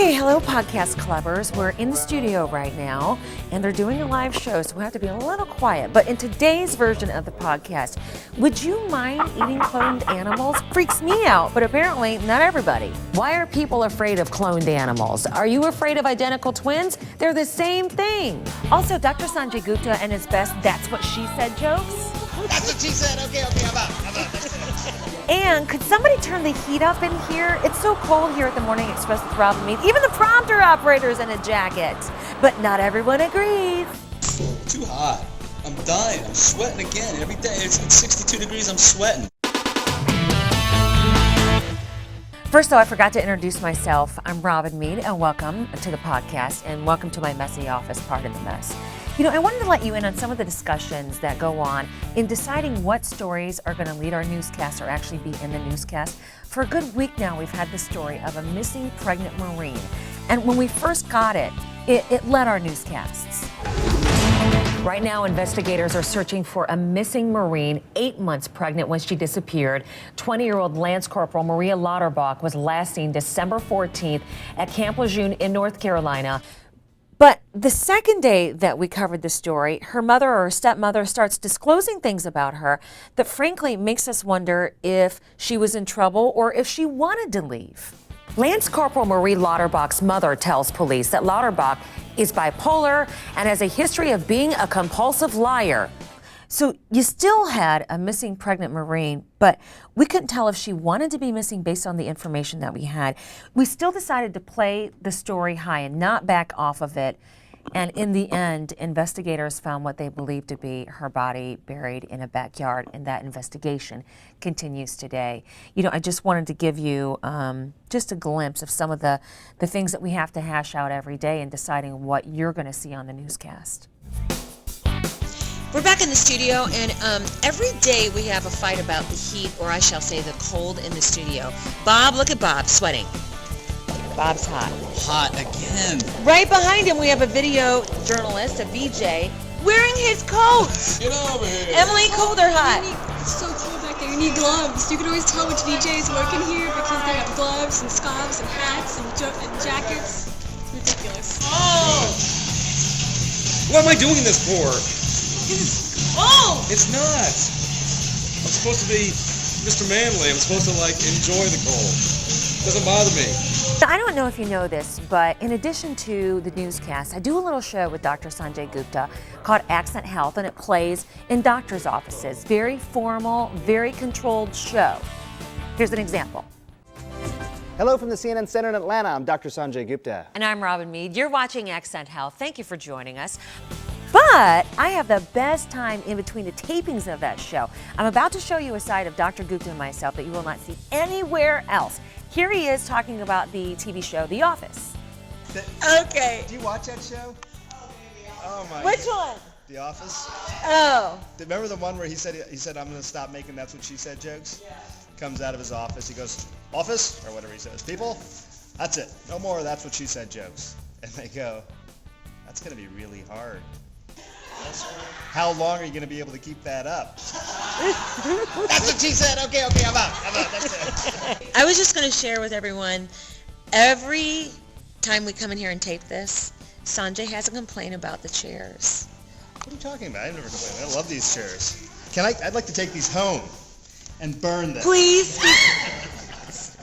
Hey, hello podcast clubbers. We're in the studio right now and they're doing a live show, so we have to be a little quiet. But in today's version of the podcast, would you mind eating cloned animals? Freaks me out, but apparently not everybody. Why are people afraid of cloned animals? Are you afraid of identical twins? They're the same thing. Also, Dr. Sanjay Gupta and his best That's What She Said jokes. That's what she said. Okay, I'm out. And could somebody turn the heat up in here? It's so cold here at the Morning Express with Rob and Meade. Even the prompter operator's in a jacket. But not everyone agrees. Too hot. I'm dying. I'm sweating again. Every day it's 62 degrees. I'm sweating. First, though, I forgot to introduce myself. I'm Robin Meade, and welcome to the podcast, and welcome to my messy office part of the mess. You know, I wanted to let you in on some of the discussions that go on in deciding what stories are going to lead our newscast or actually be in the newscast. For a good week now, we've had the story of a missing pregnant Marine. And when we first got it, it led our newscasts. Right now, investigators are searching for a missing Marine 8 months pregnant when she disappeared. 20-year-old Lance Corporal Maria Lauterbach was last seen December 14th at Camp Lejeune in North Carolina. But the second day that we covered the story, her mother or her stepmother starts disclosing things about her that frankly makes us wonder if she was in trouble or if she wanted to leave. Lance Corporal Marie Lauterbach's mother tells police that Lauterbach is bipolar and has a history of being a compulsive liar. So you still had a missing pregnant Marine, but we couldn't tell if she wanted to be missing based on the information that we had. We still decided to play the story high and not back off of it. And in the end, investigators found what they believed to be her body buried in a backyard, and that investigation continues today. You know, I just wanted to give you just a glimpse of some of the things that we have to hash out every day in deciding what you're going to see on the newscast. We're back in the studio, and every day we have a fight about the heat, or I shall say the cold in the studio. Bob, look at Bob, sweating. Bob's hot. Hot again. Right behind him we have a video journalist, a VJ, wearing his coat. Get over here. Emily, cold or hot? It's so cold back there. You need gloves. You can always tell which VJ is working here because they have gloves and scarves and hats and jackets. It's ridiculous. Oh! What am I doing this for? Oh! It's not. I'm supposed to be Mr. Manly. I'm supposed to, enjoy the cold. It doesn't bother me. I don't know if you know this, but in addition to the newscast, I do a little show with Dr. Sanjay Gupta called Accent Health, and it plays in doctors' offices. Very formal, very controlled show. Here's an example. Hello from the CNN Center in Atlanta. I'm Dr. Sanjay Gupta. And I'm Robin Meade. You're watching Accent Health. Thank you for joining us. But I have the best time in between the tapings of that show. I'm about to show you a side of Dr. Gupta and myself that you will not see anywhere else. Here he is talking about the TV show The Office. Okay. Do you watch that show? Oh my Which one? The Office? Oh. Remember the one where he said I'm going to stop making That's What She Said jokes? Comes out of his office, he goes, office, or whatever he says, people, that's it. No more That's What She Said jokes. And they go, that's going to be really hard. How long are you going to be able to keep that up? That's what she said. Okay, I'm out. That's it. I was just going to share with everyone, every time we come in here and tape this, Sanjay has a complaint about the chairs. What are you talking about? I've never complained. I love these chairs. I'd like to take these home and burn them. Please.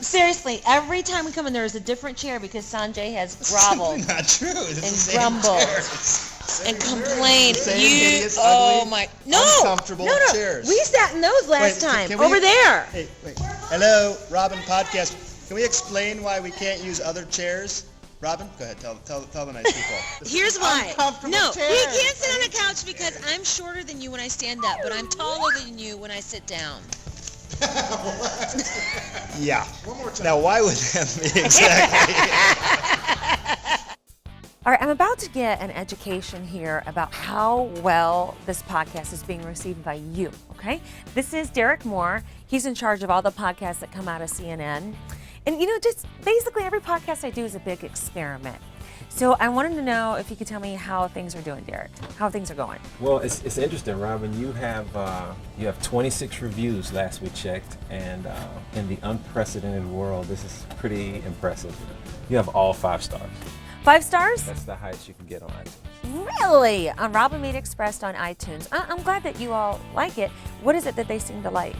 Seriously, every time we come in, there is a different chair because Sanjay has groveled It's not true. It's the and same grumbled chairs. and complained. Same You, hideous, oh ugly, my, no, uncomfortable no, chairs. we sat in those last Wait, time can we- over there. Hey, wait. Hello, Robin Podcast. Can we explain why we can't use other chairs? Robin, go ahead. Tell the nice people. Here's why. Uncomfortable No, chairs. we can't sit on the couch because I'm shorter than you when I stand up, but I'm taller than you when I sit down. Yeah. One more time. Now, why would that be exactly? All right, I'm about to get an education here about how well this podcast is being received by you, okay? This is Derek Moore. He's in charge of all the podcasts that come out of CNN. And, just basically every podcast I do is a big experiment. So I wanted to know if you could tell me how things are doing, Derek. How things are going. Well, it's interesting, Robin. You have 26 reviews last we checked, and in the unprecedented world, this is pretty impressive. You have all 5 stars. 5 stars? That's the highest you can get on iTunes. Really? On Robin Meade Expressed on iTunes. I'm glad that you all like it. What is it that they seem to like,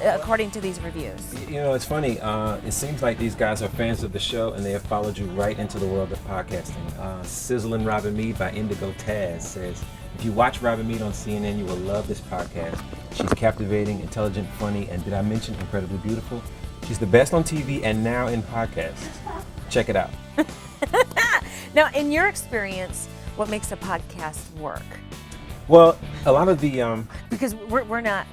according to these reviews? You know, it's funny. It seems like these guys are fans of the show, and they have followed you right into the world of podcasting. Sizzling Robin Meade by Indigo Taz says, if you watch Robin Meade on CNN, you will love this podcast. She's captivating, intelligent, funny, and did I mention incredibly beautiful? She's the best on TV and now in podcasts. Check it out. Now, in your experience, what makes a podcast work? Well, a lot of the Because we're not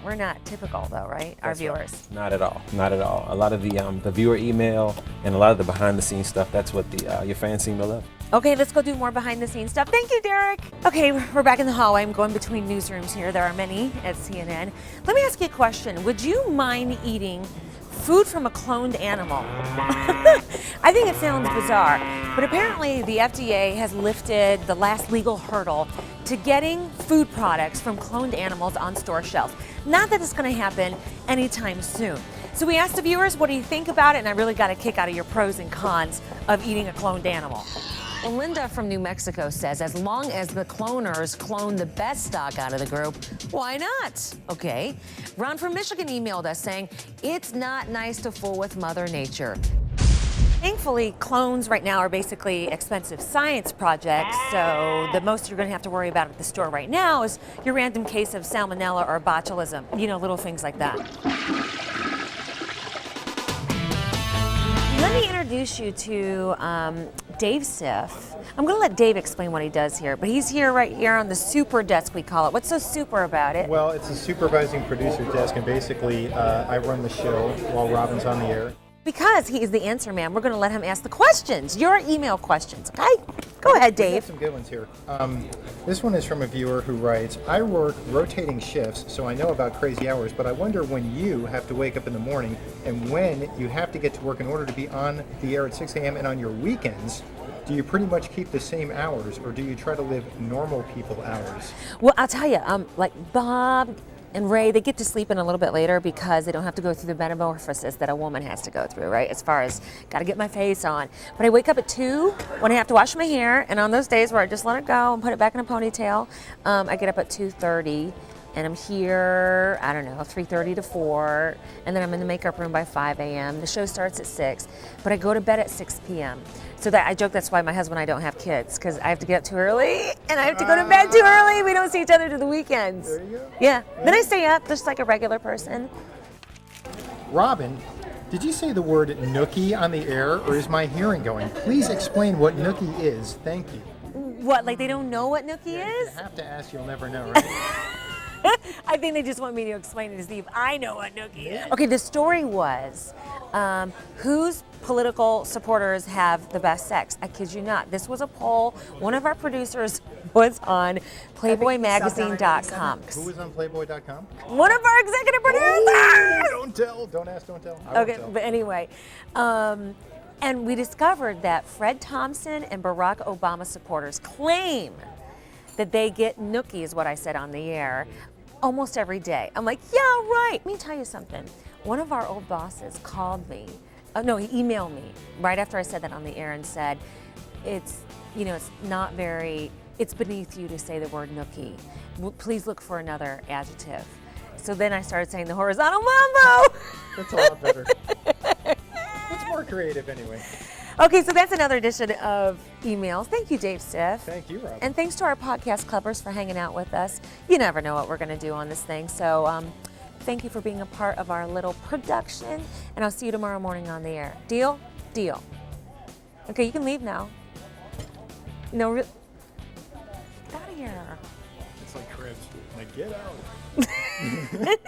typical though, right? Our That's right. viewers. Not at all. Not at all. A lot of the viewer email and a lot of the behind the scenes stuff. That's what your fans seem to love. Okay, let's go do more behind the scenes stuff. Thank you, Derek. Okay, we're back in the hallway. I'm going between newsrooms here. There are many at CNN. Let me ask you a question. Would you mind eating food from a cloned animal? I think it sounds bizarre, but apparently the FDA has lifted the last legal hurdle to getting food products from cloned animals on store shelves. Not that it's going to happen anytime soon. So we asked the viewers, what do you think about it? And I really got a kick out of your pros and cons of eating a cloned animal. Well, Linda from New Mexico says, as long as the cloners clone the best stock out of the group, why not? Okay. Ron from Michigan emailed us saying, it's not nice to fool with Mother Nature. Thankfully, clones right now are basically expensive science projects, so the most you're going to have to worry about at the store right now is your random case of salmonella or botulism, you know, little things like that. Let me introduce you to Dave Siff. I'm going to let Dave explain what he does here, but he's here right here on the super desk, we call it. What's so super about it? Well, it's a supervising producer desk, and basically I run the show while Robin's on the air. Because he is the answer man, we're going to let him ask the questions, your email questions, okay? Go ahead, We have Dave. some good ones here. This one is from a viewer who writes, I work rotating shifts, so I know about crazy hours, but I wonder when you have to wake up in the morning and when you have to get to work in order to be on the air at 6 a.m. and on your weekends, do you pretty much keep the same hours, or do you try to live normal people hours? Well, I'll tell you, like Bob and Ray, they get to sleep in a little bit later because they don't have to go through the metamorphosis that a woman has to go through, right? As far as, gotta get my face on. But I wake up at 2 when I have to wash my hair, and on those days where I just let it go and put it back in a ponytail, I get up at 2:30. And I'm here, I don't know, 3:30 to 4, and then I'm in the makeup room by 5 a.m. The show starts at 6, but I go to bed at 6 p.m. So that I joke that's why my husband and I don't have kids, because I have to get up too early, and I have to go to bed too early. We don't see each other to the weekends. There you go. Yeah, then I stay up just like a regular person. Robin, did you say the word nookie on the air, or is my hearing going? Please explain what nookie is. Thank you. What, like they don't know what nookie is? You have to ask, you'll never know, right? I think they just want me to explain it to see if I know what nookie is. Okay, the story was whose political supporters have the best sex. I kid you not. This was a poll. One of our producers was on PlayboyMagazine.com. Who was on Playboy.com? One of our executive producers! Don't tell. Don't ask, don't tell. I won't Okay, tell. but anyway. And we discovered that Fred Thompson and Barack Obama supporters claim that they get nookie, is what I said on the air, almost every day. I'm like, yeah, right. Let me tell you something. One of our old bosses called me. He emailed me right after I said that on the air and said, it's beneath you to say the word nookie. Please look for another adjective. So then I started saying the horizontal mambo. That's a lot better. It's more creative anyway. Okay, so that's another edition of emails. Thank you, Dave Siff. Thank you, Robin. And thanks to our podcast clubbers for hanging out with us. You never know what we're going to do on this thing. So thank you for being a part of our little production. And I'll see you tomorrow morning on the air. Deal? Deal. Okay, you can leave now. No, get out of here. It's like cribs. Like, get out.